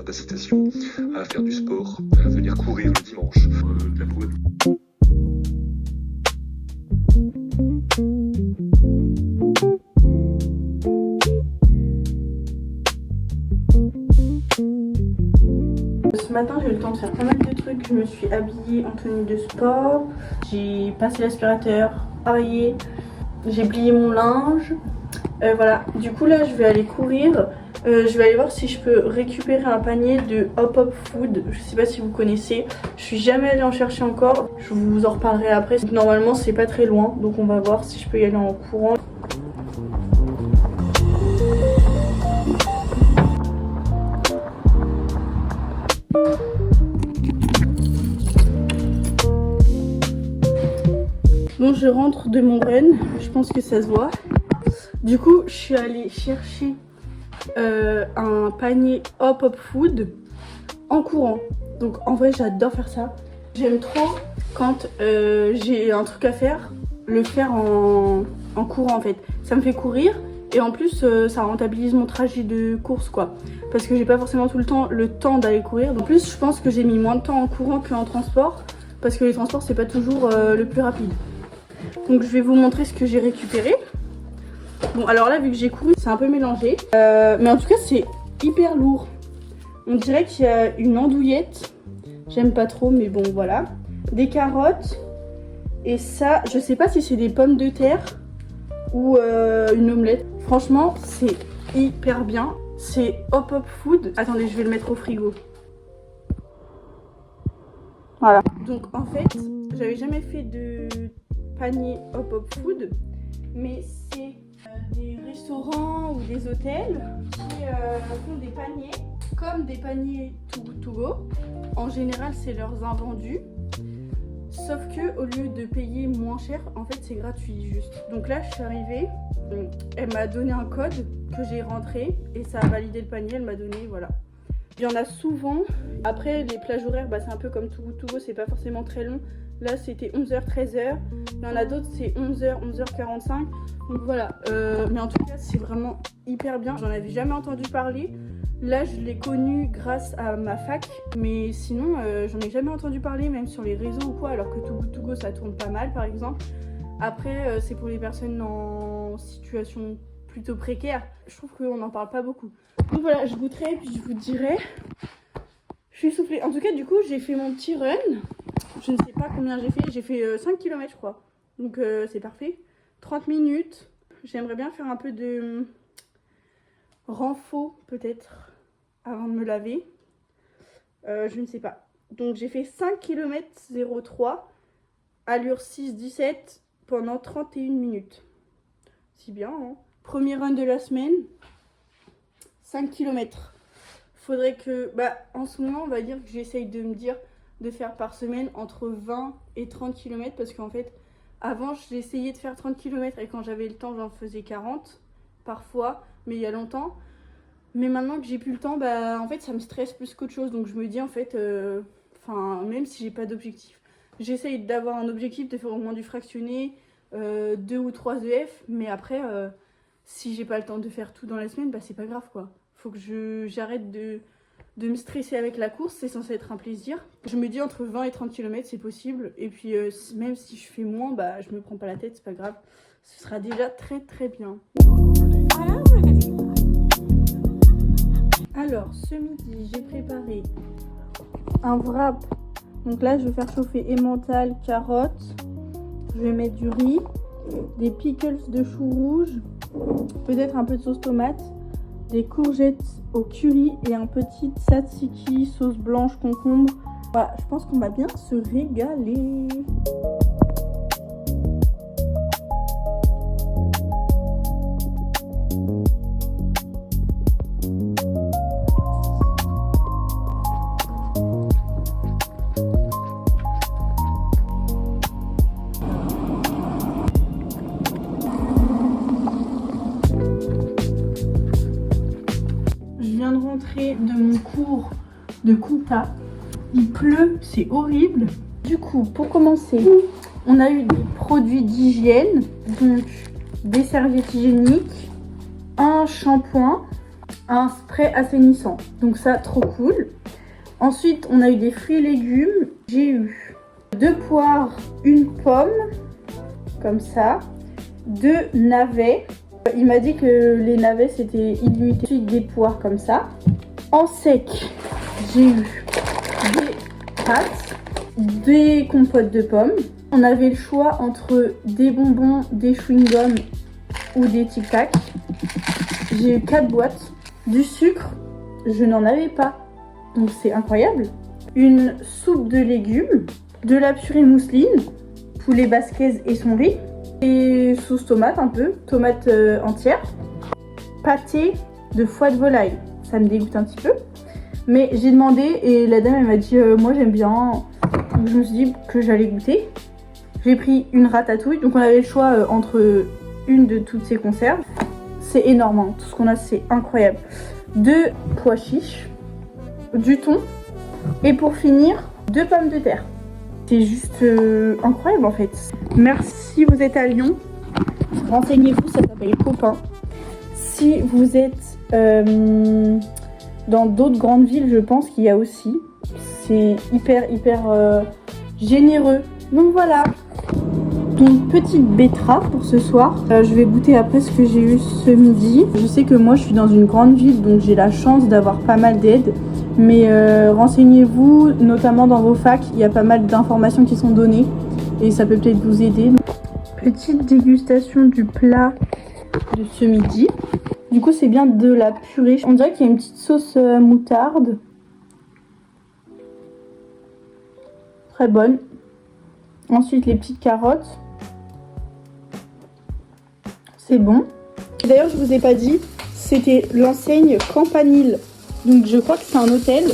incitation à faire du sport, à venir courir le dimanche. De la prouesse. Ce matin, j'ai eu le temps de faire pas mal de trucs. Je me suis habillée en tenue de sport, j'ai passé l'aspirateur, travaillé, j'ai plié mon linge. Voilà, du coup là je vais aller courir. Je vais aller voir si je peux récupérer un panier de Hop Hop Food. Je sais pas si vous connaissez. Je suis jamais allée en chercher encore. Je vous en reparlerai après. Normalement c'est pas très loin, donc on va voir si je peux y aller en courant. Bon, je rentre de mon run. Je pense que ça se voit. Du coup, je suis allée chercher un panier Hop Hop Food en courant. Donc en vrai j'adore faire ça. J'aime trop quand j'ai un truc à faire, le faire en courant en fait. Ça me fait courir et en plus ça rentabilise mon trajet de course quoi. Parce que j'ai pas forcément tout le temps d'aller courir. En plus je pense que j'ai mis moins de temps en courant qu'en transport. Parce que les transports c'est pas toujours le plus rapide. Donc je vais vous montrer ce que j'ai récupéré. Bon alors là vu que j'ai couru c'est un peu mélangé mais en tout cas c'est hyper lourd. On dirait qu'il y a une andouillette. J'aime pas trop mais bon voilà. Des carottes. Et ça je sais pas si c'est des pommes de terre ou une omelette. Franchement c'est hyper bien. C'est Hop Hop Food. Attendez je vais le mettre au frigo. Voilà. Donc en fait j'avais jamais fait de panier Hop Hop Food. Mais c'est des restaurants ou des hôtels qui font des paniers comme des paniers to go. En général c'est leurs invendus, sauf que au lieu de payer moins cher en fait c'est gratuit juste. Donc là je suis arrivée, elle m'a donné un code que j'ai rentré et ça a validé le panier, elle m'a donné voilà. Il y en a souvent. Après les plages horaires c'est un peu comme to go, c'est pas forcément très long. Là c'était 11h, 13h. Il y en a d'autres c'est 11h, 11h45. Donc voilà. Mais en tout cas c'est vraiment hyper bien. J'en avais jamais entendu parler. Là je l'ai connu grâce à ma fac. Mais sinon j'en ai jamais entendu parler même sur les réseaux ou quoi. Alors que to go ça tourne pas mal par exemple. Après c'est pour les personnes en situation plutôt précaire. Je trouve qu'on n'en parle pas beaucoup. Donc voilà je goûterai et puis je vous dirai. Je suis soufflée. En tout cas du coup j'ai fait mon petit run. Je ne sais pas combien j'ai fait 5 km je crois, donc c'est parfait, 30 minutes, j'aimerais bien faire un peu de renfo peut-être avant de me laver, je ne sais pas, donc j'ai fait 5 km 03, allure 6-17 pendant 31 minutes, si bien hein. Premier run de la semaine, 5 km, faudrait que, en ce moment on va dire que j'essaye de me dire de faire par semaine entre 20 et 30 km parce qu'en fait avant j'essayais de faire 30 km et quand j'avais le temps j'en faisais 40 parfois mais il y a longtemps, mais maintenant que j'ai plus le temps en fait ça me stresse plus qu'autre chose, donc je me dis en fait même si j'ai pas d'objectif j'essaye d'avoir un objectif de faire au moins du fractionné, 2 ou 3 EF, mais après si j'ai pas le temps de faire tout dans la semaine c'est pas grave quoi, faut que j'arrête de me stresser avec la course, c'est censé être un plaisir. Je me dis entre 20 et 30 km c'est possible. Et puis même si je fais moins, je me prends pas la tête, c'est pas grave. Ce sera déjà très très bien. Alors ce midi j'ai préparé un wrap. Donc là je vais faire chauffer emmental, carottes. Je vais mettre du riz, des pickles de chou rouge, peut-être un peu de sauce tomate, des courgettes au curry et un petit tzatziki sauce blanche concombre. Voilà, je pense qu'on va bien se régaler. De mon cours de compta, il pleut, c'est horrible. Du coup pour commencer on a eu des produits d'hygiène, donc des serviettes hygiéniques, un shampoing, un spray assainissant. Donc ça, trop cool. Ensuite, on a eu des fruits et légumes. J'ai eu 2 poires, 1 pomme, comme ça, 2 navets. Il m'a dit que les navets c'était illimité. Ensuite, des poires comme ça. En sec, j'ai eu des pâtes, des compotes de pommes. On avait le choix entre des bonbons, des chewing-gums ou des Tic Tac. J'ai eu 4 boîtes. Du sucre, je n'en avais pas. Donc c'est incroyable. Une soupe de légumes, de la purée mousseline, poulet basquaise et son riz. Et sauce tomate un peu, tomate entière. Pâté de foie de volaille. Ça me dégoûte un petit peu. Mais j'ai demandé et la dame elle m'a dit moi j'aime bien. Donc je me suis dit que j'allais goûter. J'ai pris une ratatouille. Donc on avait le choix entre une de toutes ces conserves. C'est énorme, hein. Tout ce qu'on a c'est incroyable. 2 pois chiches, du thon et pour finir 2 pommes de terre. C'est juste incroyable en fait. Merci si vous êtes à Lyon. Renseignez-vous, ça s'appelle Copain. Si vous êtes dans d'autres grandes villes, je pense qu'il y a aussi. C'est hyper généreux. Donc voilà. Une petite betterave pour ce soir. Je vais goûter après ce que j'ai eu ce midi. Je sais que moi je suis dans une grande ville donc j'ai la chance d'avoir pas mal d'aide. Mais renseignez-vous, notamment dans vos facs, il y a pas mal d'informations qui sont données et ça peut peut-être vous aider. Petite dégustation du plat de ce midi. Du coup c'est bien de la purée. On dirait qu'il y a une petite sauce moutarde. Très bonne. Ensuite les petites carottes. C'est bon. D'ailleurs je vous ai pas dit, c'était l'enseigne Campanile. Donc je crois que c'est un hôtel.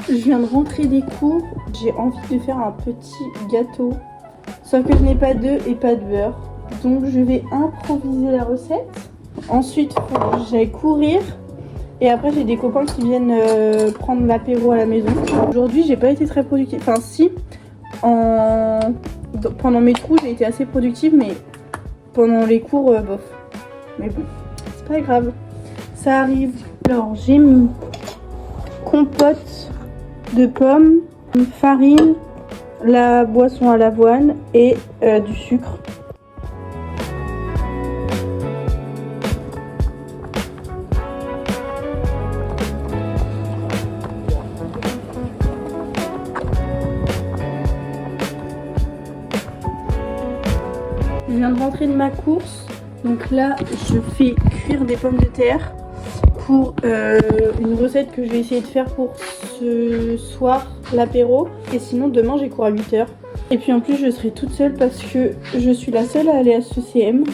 Je viens de rentrer des cours, j'ai envie de faire un petit gâteau, sauf que je n'ai pas d'œufs et pas de beurre, donc je vais improviser la recette. Ensuite, faut que j'aille courir et après j'ai des copains qui viennent prendre l'apéro à la maison. Aujourd'hui, j'ai pas été très productive, enfin si, pendant mes trous j'ai été assez productive, mais pendant les cours, bof. Mais bon, c'est pas grave, ça arrive. Alors j'ai mis compote de pommes, farine, la boisson à l'avoine et du sucre. Je viens de rentrer de ma course, donc là je fais cuire des pommes de terre pour une recette que je vais essayer de faire pour ce soir, l'apéro. Et sinon demain j'ai cours à 8 h. Et puis en plus je serai toute seule parce que je suis la seule à aller à ce CM.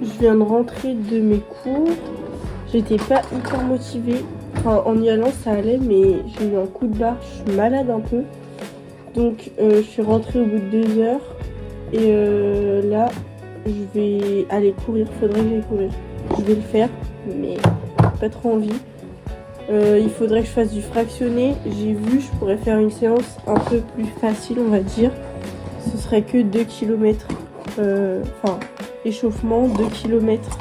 Je viens de rentrer de mes cours, j'étais pas hyper motivée, enfin en y allant ça allait mais j'ai eu un coup de barre, je suis malade un peu, donc je suis rentrée au bout de 2 heures et là je vais aller courir, faudrait que j'aille courir, je vais le faire mais pas trop envie. Il faudrait que je fasse du fractionné, j'ai vu je pourrais faire une séance un peu plus facile on va dire, ce serait que 2 km, enfin échauffement, 2 km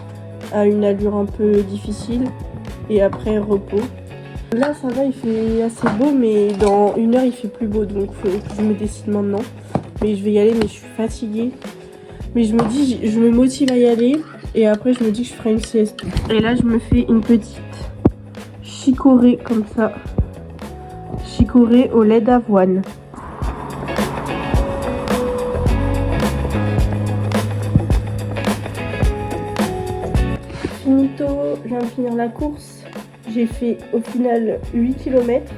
à une allure un peu difficile et après repos. Là ça va, il fait assez beau mais dans 1 heure il fait plus beau donc faut que je me décide maintenant. Mais je vais y aller mais je suis fatiguée. Mais je me dis, je me motive à y aller. Et après, je me dis que je ferai une sieste. Et là, je me fais une petite chicorée comme ça. Chicorée au lait d'avoine. Finito, je viens de finir la course. J'ai fait au final 8 km.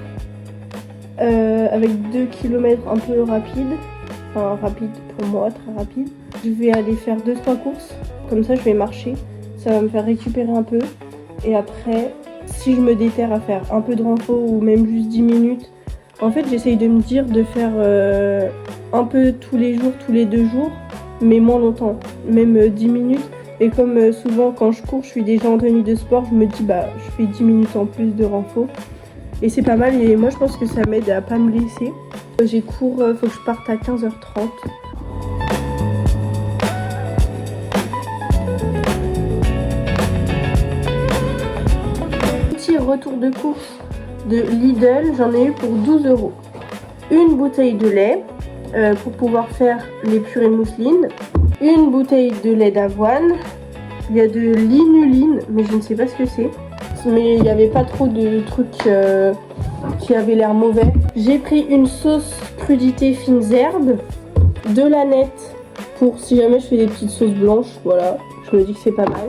Avec 2 km un peu rapides. Enfin, rapide pour moi, très rapide. Je vais aller faire 2-3 courses. Comme ça, je vais marcher. Ça va me faire récupérer un peu. Et après, si je me déterre à faire un peu de renfo ou même juste 10 minutes, en fait, j'essaye de me dire de faire un peu tous les jours, tous les 2 jours, mais moins longtemps, même 10 minutes. Et comme souvent, quand je cours, je suis déjà en tenue de sport, je me dis, bah, je fais 10 minutes en plus de renfo. Et c'est pas mal, et moi, je pense que ça m'aide à pas me blesser. J'ai cours, faut que je parte à 15h30. Petit retour de course de Lidl, j'en ai eu pour 12 €. Une bouteille de lait pour pouvoir faire les purées mousseline. Une bouteille de lait d'avoine. Il y a de l'inuline, mais je ne sais pas ce que c'est. Mais il n'y avait pas trop de trucs qui avaient l'air mauvais. J'ai pris une sauce crudité fines herbes, de l'aneth pour si jamais je fais des petites sauces blanches, voilà, je me dis que c'est pas mal.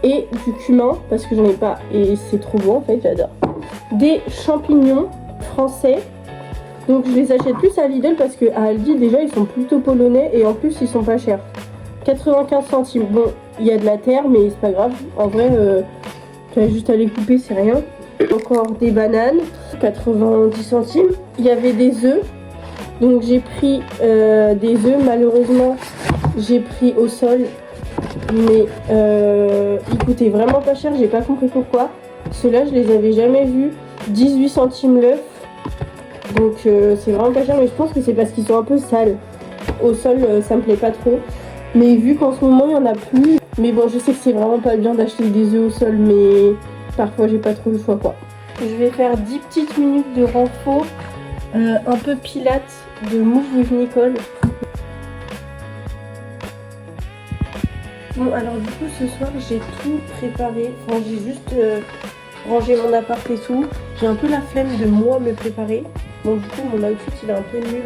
Et du cumin, parce que j'en ai pas et c'est trop bon en fait, j'adore. Des champignons français. Donc je les achète plus à Lidl parce que à Aldi déjà ils sont plutôt polonais et en plus ils sont pas chers. 95 centimes. Bon, il y a de la terre mais c'est pas grave. En vrai, tu as juste à les couper, c'est rien. Encore des bananes, 90 centimes. Il y avait des œufs. Donc j'ai pris des œufs. Malheureusement, j'ai pris au sol. Mais ils coûtaient vraiment pas cher. J'ai pas compris pourquoi. Ceux-là, je les avais jamais vus. 18 centimes l'œuf. Donc c'est vraiment pas cher. Mais je pense que c'est parce qu'ils sont un peu sales. Au sol, ça me plaît pas trop. Mais vu qu'en ce moment, il y en a plus. Mais bon, je sais que c'est vraiment pas bien d'acheter des œufs au sol. Mais parfois, j'ai pas trop le choix, quoi. Je vais faire 10 petites minutes de renfo. Un peu pilates de Move with Nicole. Bon, alors du coup, ce soir, j'ai tout préparé. Enfin, j'ai juste rangé mon appart et tout. J'ai un peu la flemme de moi me préparer. Donc du coup, mon outfit, il est un peu nul.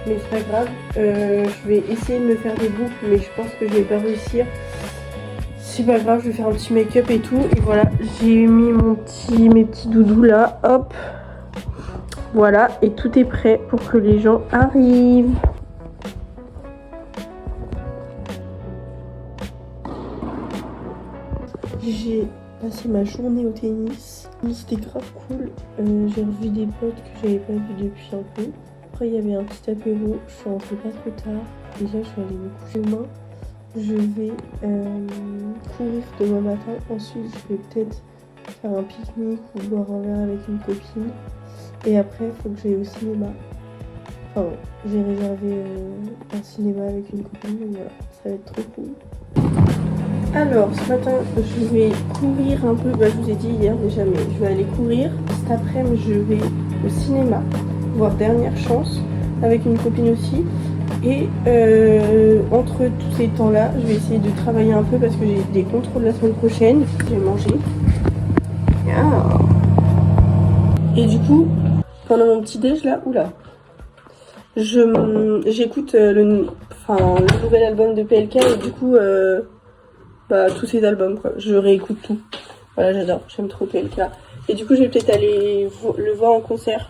Mais c'est pas grave. Je vais essayer de me faire des boucles, mais je pense que je vais pas réussir. C'est pas grave, je vais faire un petit make-up et tout. Et voilà, j'ai mis mes petits doudous là. Hop. Voilà, et tout est prêt pour que les gens arrivent. J'ai passé ma journée au tennis. C'était grave cool. J'ai revu des potes que j'avais pas vus depuis un peu. Après, il y avait un petit apéro. Je suis rentrée pas trop tard. Déjà, je suis allée me coucher demain. Je vais courir demain matin. Ensuite, je vais peut-être faire un pique-nique ou boire un verre avec une copine. Et après, il faut que j'aille au cinéma. Enfin, j'ai réservé un cinéma avec une copine. Donc voilà, ça va être trop cool. Alors, ce matin, je vais courir un peu. Bah, je vous ai dit hier déjà, mais je vais aller courir. Cet après-midi, je vais au cinéma voir Dernière Chance avec une copine aussi. Et entre tous ces temps-là, je vais essayer de travailler un peu parce que j'ai des contrôles la semaine prochaine. Je vais manger. Et du coup, pendant mon petit déj là, oula, j'écoute le nouvel album de PLK et du coup, tous ces albums quoi, je réécoute tout. Voilà, j'adore, j'aime trop PLK. Et du coup, je vais peut-être aller le voir en concert.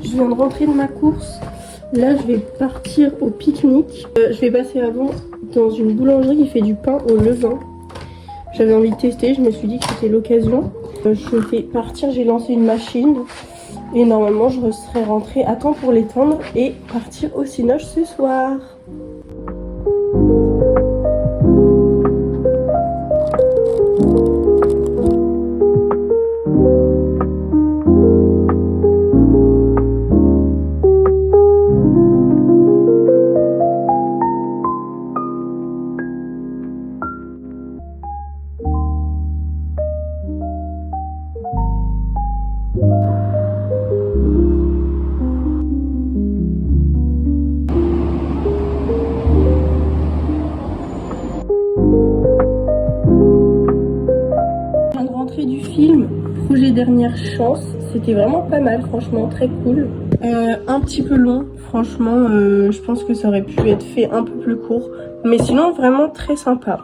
Je viens de rentrer de ma course. Là, je vais partir au pique-nique. Je vais passer avant dans une boulangerie qui fait du pain au levain. J'avais envie de tester, je me suis dit que c'était l'occasion. Je vais partir, j'ai lancé une machine. Et normalement, je serai rentrée à temps pour l'étendre et partir au Cinoche ce soir. dernière chance. C'était vraiment pas mal, franchement, très cool. Un petit peu long, franchement, je pense que ça aurait pu être fait un peu plus court. Mais sinon, vraiment très sympa.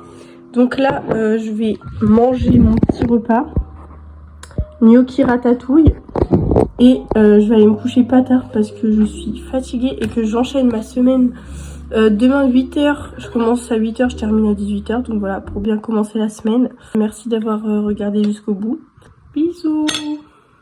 Donc là, je vais manger mon petit repas. Gnocchi ratatouille. Et je vais aller me coucher pas tard parce que je suis fatiguée et que j'enchaîne ma semaine. Demain 8h, je commence à 8h, je termine à 18h. Donc voilà, pour bien commencer la semaine. Merci d'avoir regardé jusqu'au bout. Bisous.